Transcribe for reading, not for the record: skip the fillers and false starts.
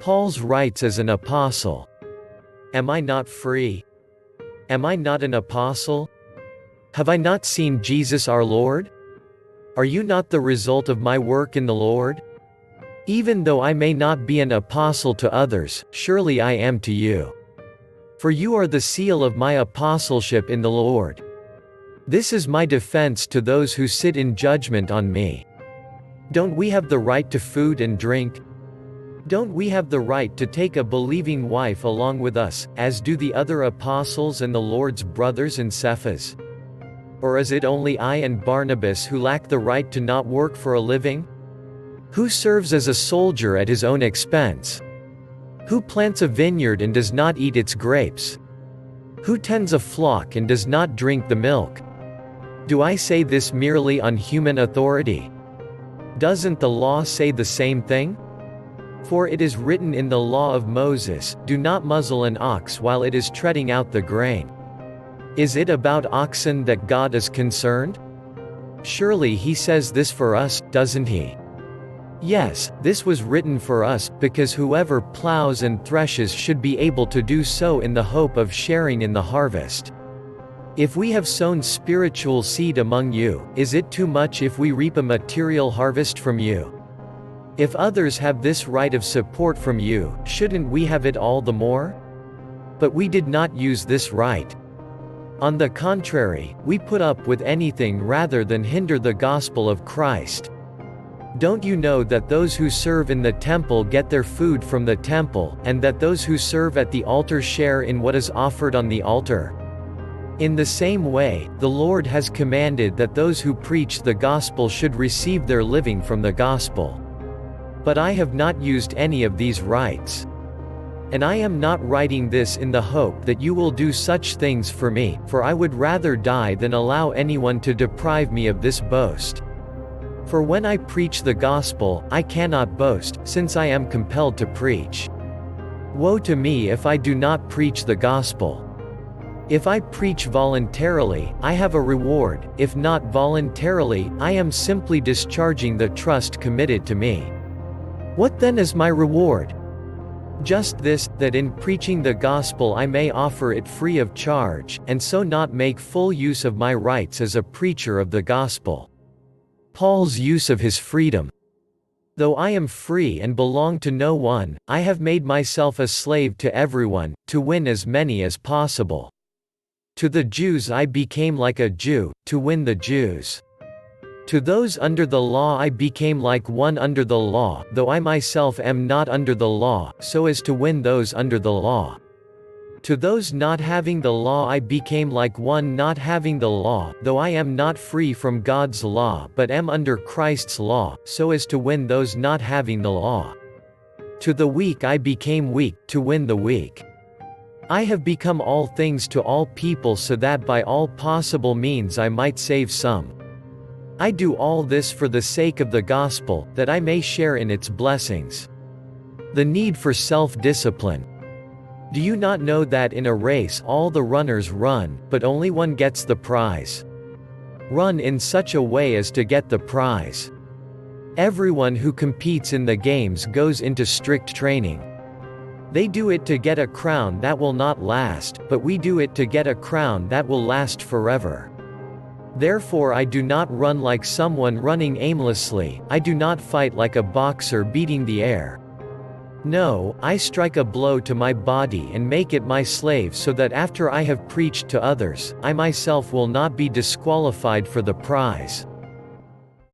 Paul's writes as an apostle. Am I not free? Am I not an apostle? Have I not seen Jesus our Lord? Are you not the result of my work in the Lord? Even though I may not be an apostle to others, surely I am to you. For you are the seal of my apostleship in the Lord. This is my defense to those who sit in judgment on me. Don't we have the right to food and drink? Don't we have the right to take a believing wife along with us, as do the other apostles and the Lord's brothers in Cephas? Or is it only I and Barnabas who lack the right to not work for a living? Who serves as a soldier at his own expense? Who plants a vineyard and does not eat its grapes? Who tends a flock and does not drink the milk? Do I say this merely on human authority? Doesn't the law say the same thing? For it is written in the law of Moses, "Do not muzzle an ox while it is treading out the grain." Is it about oxen that God is concerned? Surely he says this for us, doesn't he? Yes, this was written for us, because whoever plows and threshes should be able to do so in the hope of sharing in the harvest. If we have sown spiritual seed among you, is it too much if we reap a material harvest from you? If others have this right of support from you, shouldn't we have it all the more? But we did not use this right. On the contrary, we put up with anything rather than hinder the gospel of Christ. Don't you know that those who serve in the temple get their food from the temple, and that those who serve at the altar share in what is offered on the altar? In the same way, the Lord has commanded that those who preach the gospel should receive their living from the gospel. But I have not used any of these rights. And I am not writing this in the hope that you will do such things for me, for I would rather die than allow anyone to deprive me of this boast. For when I preach the gospel, I cannot boast, since I am compelled to preach. Woe to me if I do not preach the gospel. If I preach voluntarily, I have a reward; if not voluntarily, I am simply discharging the trust committed to me. What then is my reward? Just this, that in preaching the gospel I may offer it free of charge, and so not make full use of my rights as a preacher of the gospel. Paul's use of his freedom. Though I am free and belong to no one, I have made myself a slave to everyone, to win as many as possible. To the Jews I became like a Jew, to win the Jews. To those under the law I became like one under the law, though I myself am not under the law, so as to win those under the law. To those not having the law I became like one not having the law, though I am not free from God's law but am under Christ's law, so as to win those not having the law. To the weak I became weak, to win the weak. I have become all things to all people so that by all possible means I might save some. I do all this for the sake of the gospel, that I may share in its blessings. The need for self-discipline. Do you not know that in a race all the runners run, but only one gets the prize? Run in such a way as to get the prize. Everyone who competes in the games goes into strict training. They do it to get a crown that will not last, but we do it to get a crown that will last forever. Therefore I do not run like someone running aimlessly, I do not fight like a boxer beating the air. No, I strike a blow to my body and make it my slave so that after I have preached to others, I myself will not be disqualified for the prize.